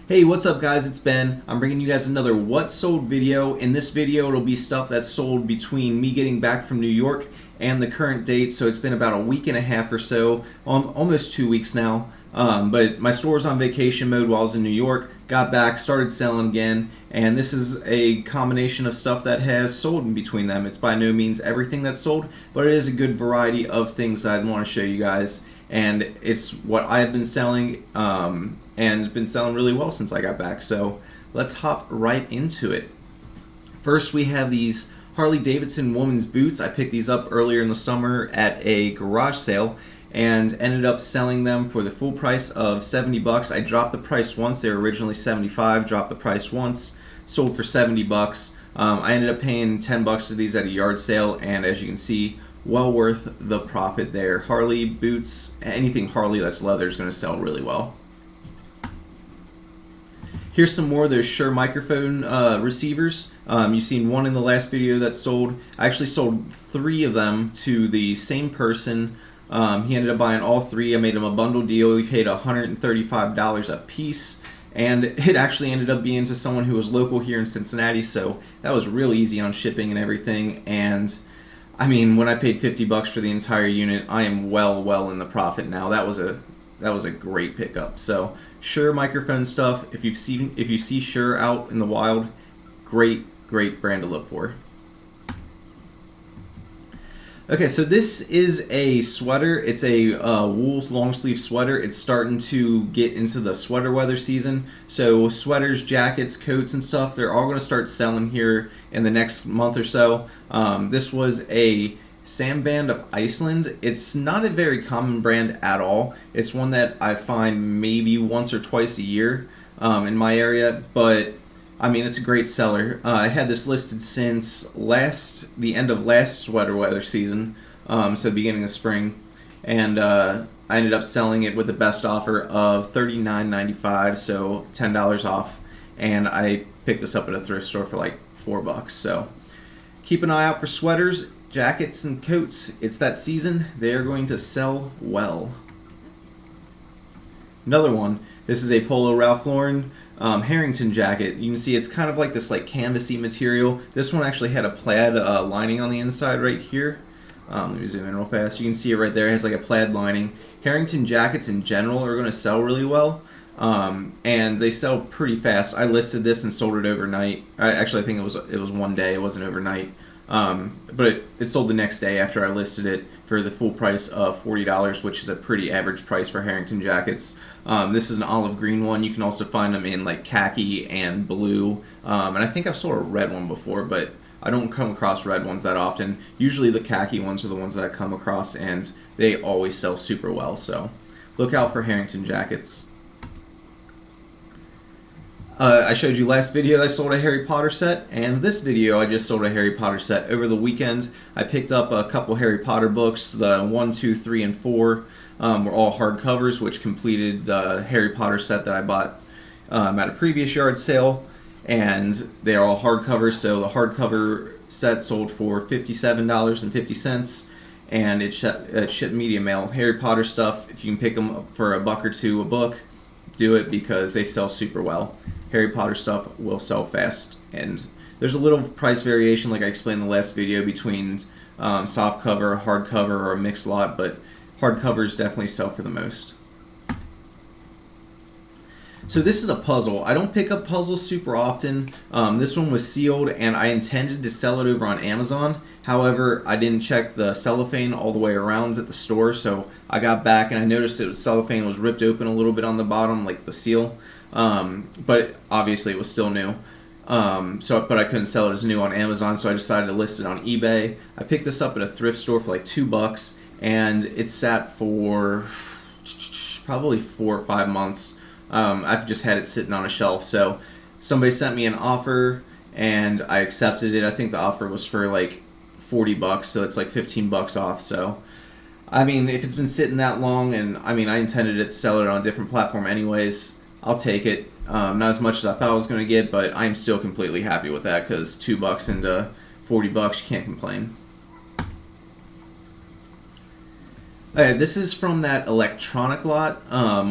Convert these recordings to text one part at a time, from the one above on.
Hey, what's up guys? It's Ben. I'm bringing you guys another What Sold video. In this video, it'll be stuff that's sold between me getting back from New York and the current date. So it's been about a week and a half or so, almost 2 weeks now. But my store was on vacation mode while I was in New York, got back, started selling again, and this is a combination of stuff that has sold in between them. It's by no means everything that's sold, but it is a good variety of things that I want to show you guys. And it's what I've been selling, and been selling really well since I got back. So let's hop right into it. First, we have these Harley Davidson women's boots. I picked these up earlier in the summer at a garage sale and ended up selling them for the full price of 70 bucks. I dropped the price once. They were originally 75, dropped the price once, sold for 70 bucks. I ended up paying 10 bucks for these at a yard sale, and as you can see, well worth the profit there. Harley boots, anything Harley that's leather is going to sell really well. Here's some more of those Shure microphone receivers. You've seen one in the last video that sold. I actually sold 3 of them to the same person. He ended up buying all 3. I made him a bundle deal. We paid $135 a piece, and it actually ended up being to someone who was local here in Cincinnati, so that was real easy on shipping and everything. And I mean, when I paid 50 bucks for the entire unit, I am well in the profit now. That was a great pickup. So Shure microphone stuff. If you see Shure out in the wild, great brand to look for. Okay, so this is a sweater. It's a wool long sleeve sweater. It's starting to get into the sweater weather season. So sweaters, jackets, coats, and stuff, they're all going to start selling here in the next month or so. This was a Samband of Iceland. It's not a very common brand at all. It's one that I find maybe once or twice a year in my area, but I mean, it's a great seller. I had this listed since the end of last sweater weather season, so beginning of spring, and I ended up selling it with the best offer of $39.95, so $10 off, and I picked this up at a thrift store for like $4. So keep an eye out for sweaters, jackets, and coats. It's that season. They are going to sell well. Another one. This is a Polo Ralph Lauren Harrington jacket. You can see it's kind of like this like canvasy material. This one actually had a plaid lining on the inside right here. Let me zoom in real fast. You can see it right there. It has like a plaid lining. Harrington jackets in general are going to sell really well, and they sell pretty fast. I listed this and sold it overnight. I think it was one day. It wasn't overnight. But it sold the next day after I listed it for the full price of $40, which is a pretty average price for Harrington jackets. This is an olive green one. You can also find them in like khaki and blue. And I think I've sold a red one before, but I don't come across red ones that often. Usually the khaki ones are the ones that I come across, and they always sell super well. So look out for Harrington jackets. I showed you last video that I sold a Harry Potter set, and this video I just sold a Harry Potter set. Over the weekend, I picked up a couple Harry Potter books. The 1, 2, 3, and 4 were all hardcovers, which completed the Harry Potter set that I bought at a previous yard sale, and they are all hardcovers. So the hardcover set sold for $57.50, and it shipped media mail. Harry Potter stuff, if you can pick them up for $1 or $2 a book, do it because they sell super well. Harry Potter stuff will sell fast, and there's a little price variation, like I explained in the last video, between soft cover, hardcover, or a mixed lot, but hardcovers definitely sell for the most. So this is a puzzle. I don't pick up puzzles super often. This one was sealed, and I intended to sell it over on Amazon. However, I didn't check the cellophane all the way around at the store, so I got back and I noticed that the cellophane was ripped open a little bit on the bottom, like the seal. But obviously it was still new. But I couldn't sell it as new on Amazon, so I decided to list it on eBay. I picked this up at a thrift store for like $2, and it sat for probably 4 or 5 months. I've just had it sitting on a shelf, so somebody sent me an offer, and I accepted it. I think the offer was for like $40, so it's like 15 bucks off. So I mean, if it's been sitting that long, and I mean, I intended to sell it on a different platform anyways, I'll take it. Not as much as I thought I was going to get, but I'm still completely happy with that, because $2 into $40, you can't complain. This is from that electronic lot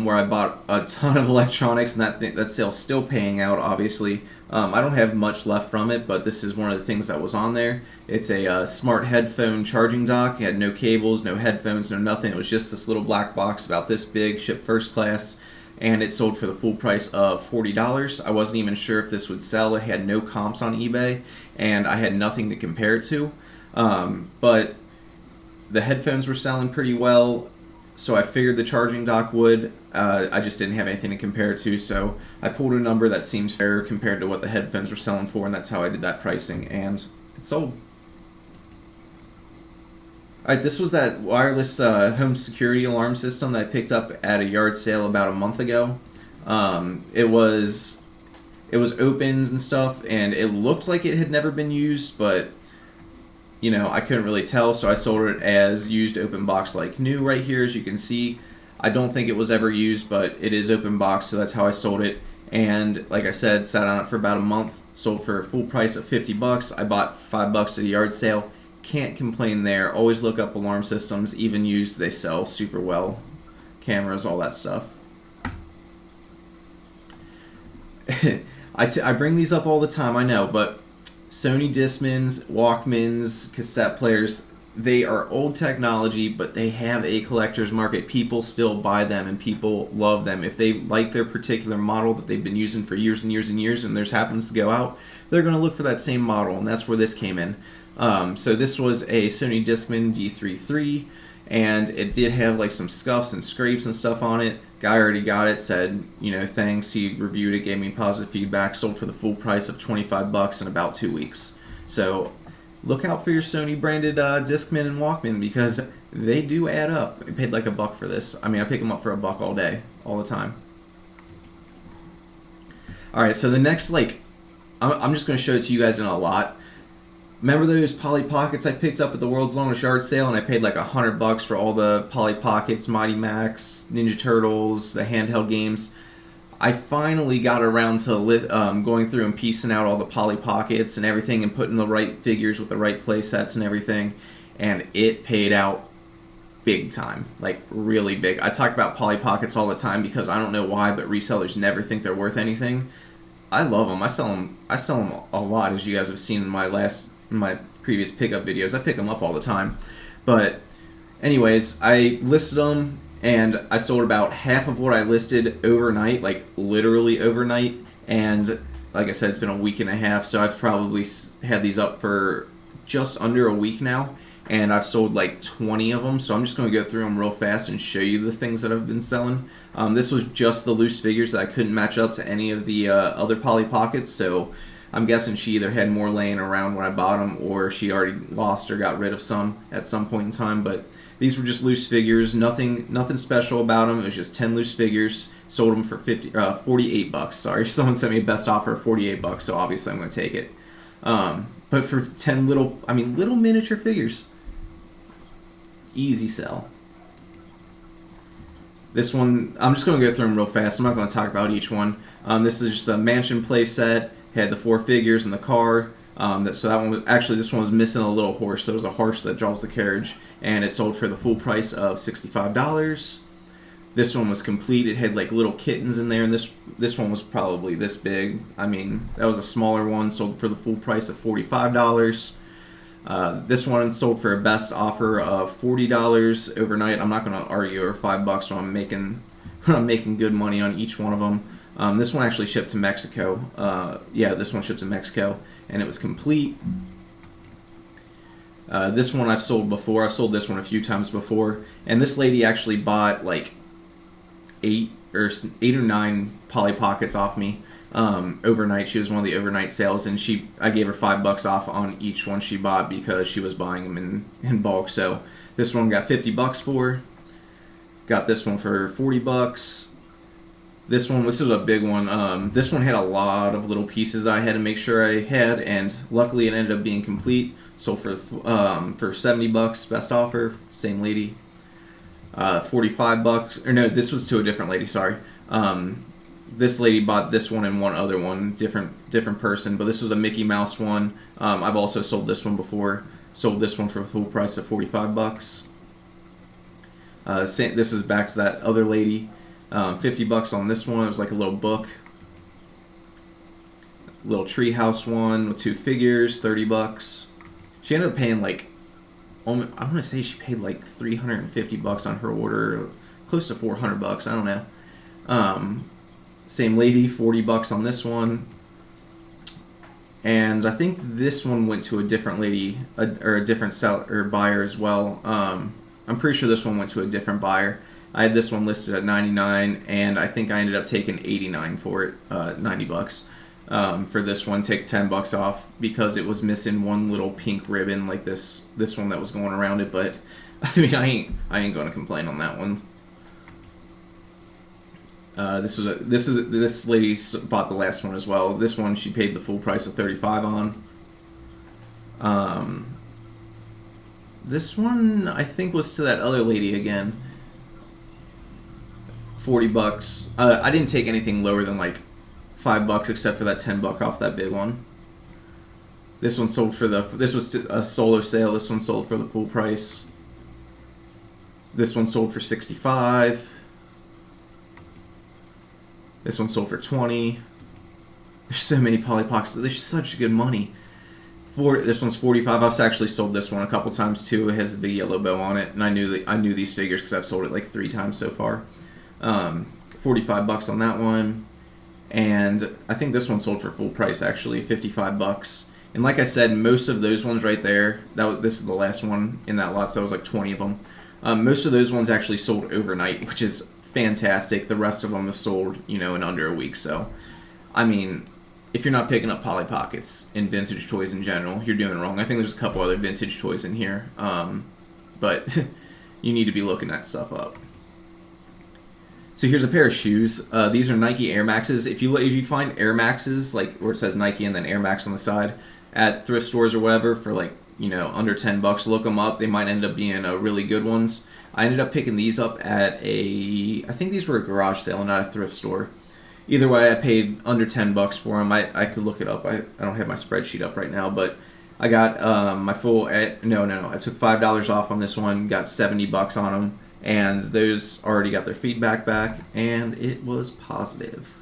where I bought a ton of electronics, and that sale's still paying out. Obviously, I don't have much left from it, but this is one of the things that was on there. It's a smart headphone charging dock. It had no cables, no headphones, no nothing. It was just this little black box about this big, shipped first class, and it sold for the full price of $40. I wasn't even sure if this would sell. It had no comps on eBay, and I had nothing to compare it to. But the headphones were selling pretty well, so I figured the charging dock would. I just didn't have anything to compare it to, so I pulled a number that seems fair compared to what the headphones were selling for, and that's how I did that pricing, and it sold. Alright, this was that wireless home security alarm system that I picked up at a yard sale about a month ago. It was opened and stuff, and it looked like it had never been used, but I couldn't really tell, so I sold it as used open box like new right here, as you can see. I don't think it was ever used, but it is open box, so that's how I sold it. And like I said, sat on it for about a month, sold for a full price of $50. I bought $5 at a yard sale. Can't complain there. Always look up alarm systems, even used, they sell super well. Cameras, all that stuff. I bring these up all the time, I know, but Sony Discmans, Walkmans, cassette players, they are old technology, but they have a collector's market. People still buy them, and people love them. If they like their particular model that they've been using for years and years and years, and theirs happens to go out, they're going to look for that same model, and that's where this came in. So this was a Sony Discman D33, and it did have like some scuffs and scrapes and stuff on it. Guy already got it, said, thanks, he reviewed it, gave me positive feedback, sold for the full price of $25 in about 2 weeks. So look out for your Sony branded Discman and Walkman, because they do add up. I paid like $1 for this. I pick them up for $1 all day, all the time. Alright, so the next, I'm just going to show it to you guys in a lot. Remember those Polly Pockets I picked up at the World's Longest Yard Sale, and I paid like $100 for all the Polly Pockets, Mighty Max, Ninja Turtles, the handheld games? I finally got around to going through and piecing out all the Polly Pockets and everything, and putting the right figures with the right play sets and everything, and it paid out big time, like really big. I talk about Polly Pockets all the time because I don't know why, but resellers never think they're worth anything. I love them. I sell them a lot, as you guys have seen in my previous pickup videos. I pick them up all the time. But anyways, I listed them, and I sold about half of what I listed overnight, like literally overnight. And like I said, it's been a week and a half, so I've probably had these up for just under a week now, and I've sold like 20 of them. So I'm just going to go through them real fast and show you the things that I've been selling. This was just the loose figures that I couldn't match up to any of the other Polly Pockets, so I'm guessing she either had more laying around when I bought them, or she already lost or got rid of some at some point in time. But these were just loose figures, nothing special about them. It was just 10 loose figures. Sold them for $48. Sorry, someone sent me a best offer of $48, so obviously I'm going to take it. But for 10 little miniature figures, easy sell. This one, I'm just going to go through them real fast. I'm not going to talk about each one. This is just a mansion play set. Had the 4 figures in the car. So that one was actually, this one was missing a little horse. There was a horse that draws the carriage, and it sold for the full price of $65. This one was complete. It had like little kittens in there, and this one was probably this big. That was a smaller one. Sold for the full price of $45. This one sold for a best offer of $40 overnight. I'm not going to argue over $5 when I'm making good money on each one of them. This one actually shipped to Mexico. This one shipped to Mexico, and it was complete. This one I've sold before. I've sold this one a few times before, and this lady actually bought like 8 or 9 Polly Pockets off me overnight. She was one of the overnight sales, and I gave her $5 off on each one she bought because she was buying them in bulk. So this one got $50 for. Got this one for $40. This was a big one. This one had a lot of little pieces I had to make sure I had, and luckily it ended up being complete. Sold for $70, best offer, same lady. $45, or no, this was to a different lady. Sorry. This lady bought this one and one other one, different person, but this was a Mickey Mouse one. I've also sold this one before. Sold this one for a full price of $45. This is back to that other lady. 50 bucks on this one. It was like a little book. Little treehouse one with 2 figures, 30 bucks. She ended up paying like, I want to say she paid like 350 bucks on her order, close to 400 bucks. I don't know. Same lady, 40 bucks on this one. And I think this one went to a different lady, or a different seller or buyer as well. I'm pretty sure this one went to a different buyer. I had this one listed at 99, and I think I ended up taking 89 for it, 90 bucks. For this one, take 10 bucks off because it was missing one little pink ribbon like this one that was going around it. But I mean, I ain't going to complain on that one. This lady bought the last one as well. This one she paid the full price of 35 on. This one I think was to that other lady again. 40 bucks. I didn't take anything lower than like $5 except for that 10 buck off that big one. This one sold for this was a solo sale. This one sold for the full price. This one sold for 65. This one sold for 20. There's so many Polly Pockets. There's such good money. This one's 45. I've actually sold this one a couple times too. It has a big yellow bow on it, and I knew these figures because I've sold it like 3 times so far. 45 bucks on that one. And I think this one sold for full price actually, 55 bucks. And like I said, most of those ones right there, this is the last one in that lot, so that was like 20 of them. Most of those ones actually sold overnight, which is fantastic. The rest of them have sold, in under a week. So, I mean, if you're not picking up Polly Pockets in vintage toys in general, you're doing it wrong. I think there's a couple other vintage toys in here, but you need to be looking that stuff up. So here's a pair of shoes. These are Nike Air Maxes. If you find Air Maxes, like where it says Nike and then Air Max on the side, at thrift stores or whatever for like, under 10 bucks, look them up. They might end up being really good ones. I ended up picking these up at I think these were a garage sale, not a thrift store. Either way, I paid under 10 bucks for them. I could look it up. I don't have my spreadsheet up right now, but I got my full, I took $5 off on this one, got 70 bucks on them. And those already got their feedback back, and it was positive.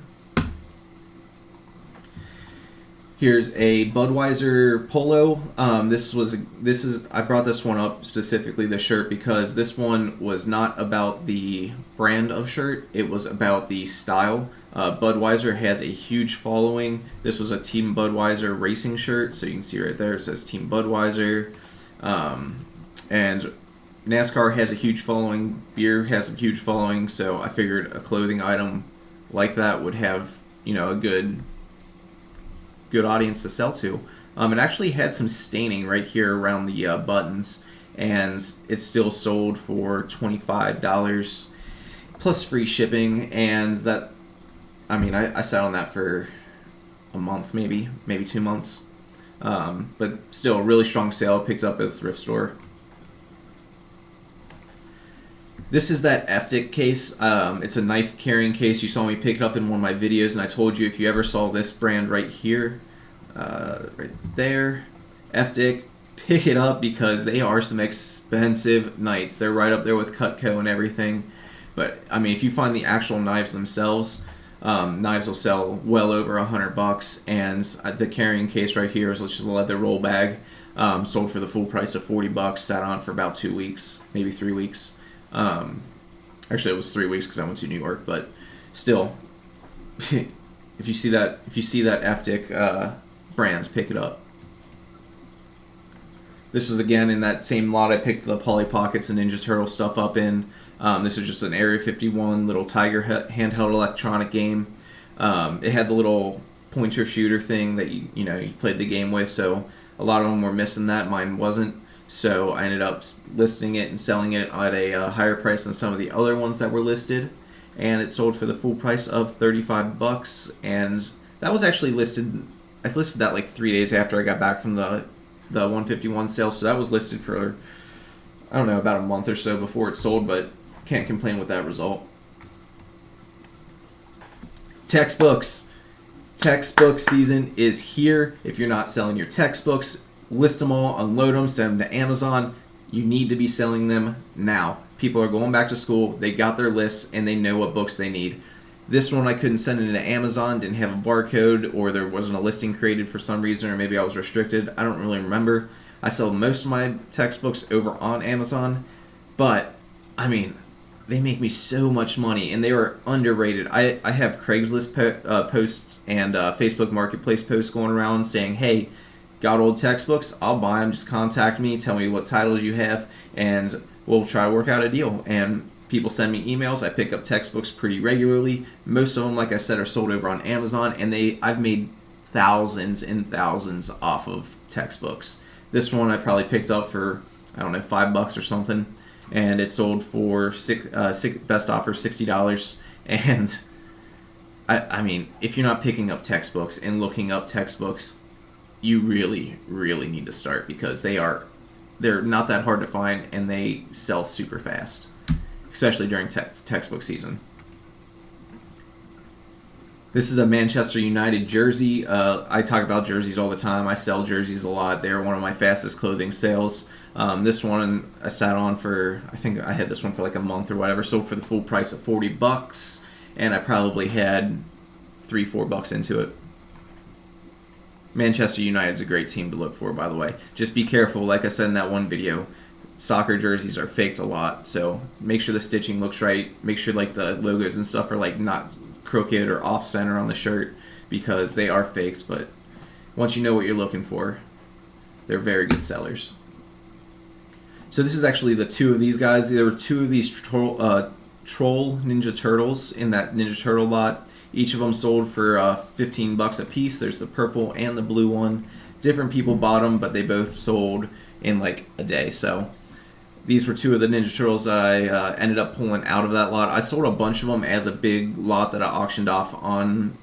Here's a Budweiser polo. I brought this one up specifically, the shirt, because this one was not about the brand of shirt. It was about the style. Budweiser has a huge following. This was a Team Budweiser racing shirt, so you can see right there it says Team Budweiser. And NASCAR has a huge following, beer has a huge following, so I figured a clothing item like that would have, a good audience to sell to. It actually had some staining right here around the buttons, and it still sold for $25 plus free shipping, and that, I sat on that for a month, maybe 2 months, but still a really strong sale. Picked up at a thrift store. This is that FDIC case. It's a knife carrying case. You saw me pick it up in one of my videos, and I told you if you ever saw this brand right here, right there, FDIC, pick it up because they are some expensive knives. They're right up there with Cutco and everything. But if you find the actual knives themselves, knives will sell well over $100. And the carrying case right here is just a leather roll bag. Sold for the full price of $40. Sat on for about 2 weeks, maybe 3 weeks. Actually, it was 3 weeks because I went to New York, but still, if you see that FDIC brand, pick it up. This was again in that same lot I picked the Polly Pockets and Ninja Turtle stuff up in. This is just an Area 51 little Tiger handheld electronic game. It had the little pointer shooter thing that you played the game with, so a lot of them were missing that. Mine wasn't. So I ended up listing it and selling it at a higher price than some of the other ones that were listed, and it sold for the full price of $35. And that was actually listed. I listed that like 3 days after I got back from the 151 sale, so that was listed for about a month or so before it sold. But can't complain with that result. Textbooks. Textbook season is here. If you're not selling your textbooks, list them all, unload them, send them to Amazon. You need to be selling them now. People are going back to school, they got their lists, and they know what books they need. This one I couldn't send it into Amazon, didn't have a barcode, or there wasn't a listing created for some reason, or maybe I was restricted. I don't really remember. I sell most of my textbooks over on Amazon, but, I mean, they make me so much money, and they are underrated. I have Craigslist posts and Facebook Marketplace posts going around saying, hey, got old textbooks? I'll buy them. Just contact me, tell me what titles you have, and we'll try to work out a deal. And people send me emails. I pick up textbooks pretty regularly. Most of them, like I said, are sold over on Amazon, and I've made thousands and thousands off of textbooks. This one I probably picked up for, I don't know, $5 or something, and it sold for best offer $60. And I mean, if you're not picking up textbooks and looking up textbooks, you really, really need to start, because they're not that hard to find, and they sell super fast, especially during textbook season. This is a Manchester United jersey. I talk about jerseys all the time. I sell jerseys a lot. They're one of my fastest clothing sales. This one I sat on for, I think I had this one for like a month or whatever. Sold for the full price of $40, and I probably had $3-4 into it. Manchester United's a great team to look for, by the way. Just be careful, like I said in that one video. Soccer jerseys are faked a lot, so make sure the stitching looks right. Make sure like the logos and stuff are like not crooked or off center on the shirt, because they are faked. But once you know what you're looking for, they're very good sellers. So this is actually the two of these guys. There were two of these Troll Ninja Turtles in that Ninja Turtle lot. Each of them sold for $15 a piece. There's the purple and the blue one. Different people bought them, but they both sold in like a day. So these were two of the Ninja Turtles that I ended up pulling out of that lot. I sold a bunch of them as a big lot that I auctioned off on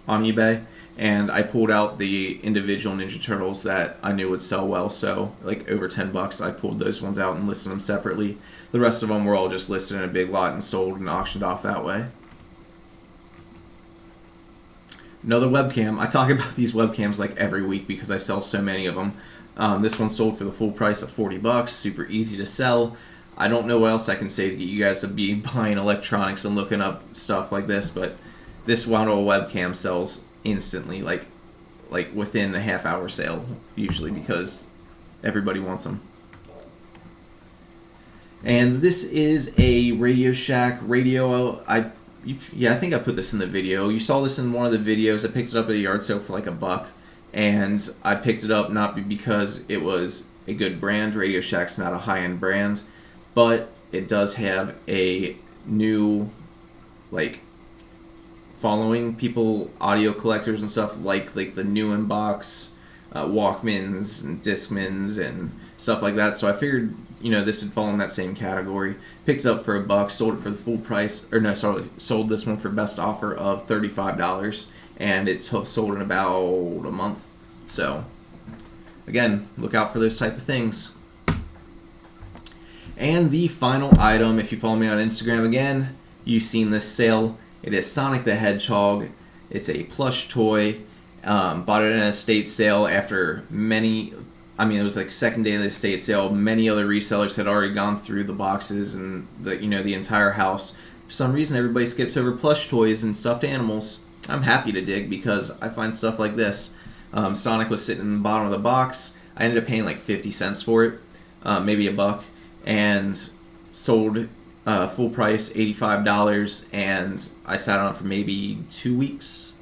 eBay, and I pulled out the individual Ninja Turtles that I knew would sell well. So like over $10, I pulled those ones out and listed them separately. The rest of them were all just listed in a big lot and sold and auctioned off that way. Another webcam. I talk about these webcams like every week because I sell so many of them. This one sold for the full price of $40. Super easy to sell. I don't know what else I can say to get you guys to be buying electronics and looking up stuff like this, but this model webcam sells instantly, like within a half-hour sale usually, because everybody wants them. And this is a Radio Shack radio. I think I put this in the video. You saw this in one of the videos. I picked it up at a yard sale for like $1, and I picked it up not because it was a good brand. Radio Shack's not a high-end brand, but it does have a new, like, following. People, audio collectors and stuff like the new inbox, Walkmans and Discmans and stuff like that. So I figured, this would fall in that same category. Picked it up for $1, sold it for the full price, sold this one for best offer of $35, and it sold in about a month. So again, look out for those type of things. And the final item, if you follow me on Instagram again, you've seen this sale. It is Sonic the Hedgehog. It's a plush toy. Bought it in an estate sale after it was like second day of the estate sale. Many other resellers had already gone through the boxes and the entire house. For some reason, everybody skips over plush toys and stuffed animals. I'm happy to dig, because I find stuff like this. Sonic was sitting in the bottom of the box. I ended up paying like 50 cents for it, maybe $1, and sold full price $85, and I sat on it for maybe 2 weeks.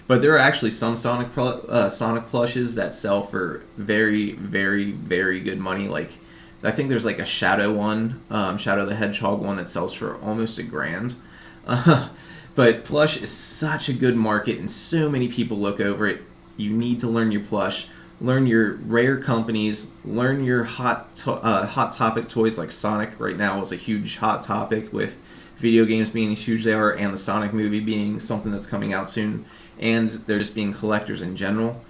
But there are actually some Sonic plushes that sell for very, very, very good money. Like, I think there's like a Shadow one, Shadow the Hedgehog one, that sells for almost $1,000. But plush is such a good market, and so many people look over it. You need to learn your plush, learn your rare companies, learn your hot topic toys. Like Sonic right now is a huge hot topic, with video games being as huge as they are, and the Sonic movie being something that's coming out soon, and they're just being collectors in general.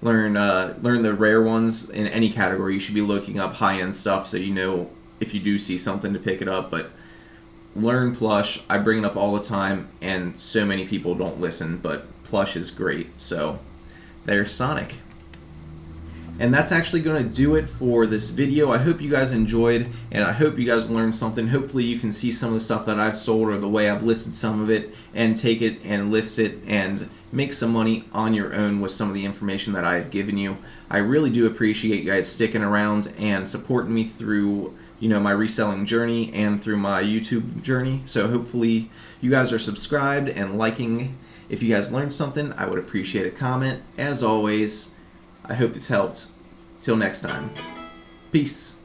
Learn the rare ones in any category. You should be looking up high-end stuff, so if you do see something to pick it up. But learn plush. I bring it up all the time, and so many people don't listen, but plush is great. So there's Sonic. And that's actually going to do it for this video. I hope you guys enjoyed, and I hope you guys learned something. Hopefully you can see some of the stuff that I've sold or the way I've listed some of it, and take it and list it and make some money on your own with some of the information that I've given you. I really do appreciate you guys sticking around and supporting me through, you know, my reselling journey and through my YouTube journey. So hopefully you guys are subscribed and liking. If you guys learned something, I would appreciate a comment. As always, I hope it's helped. Till next time. Peace.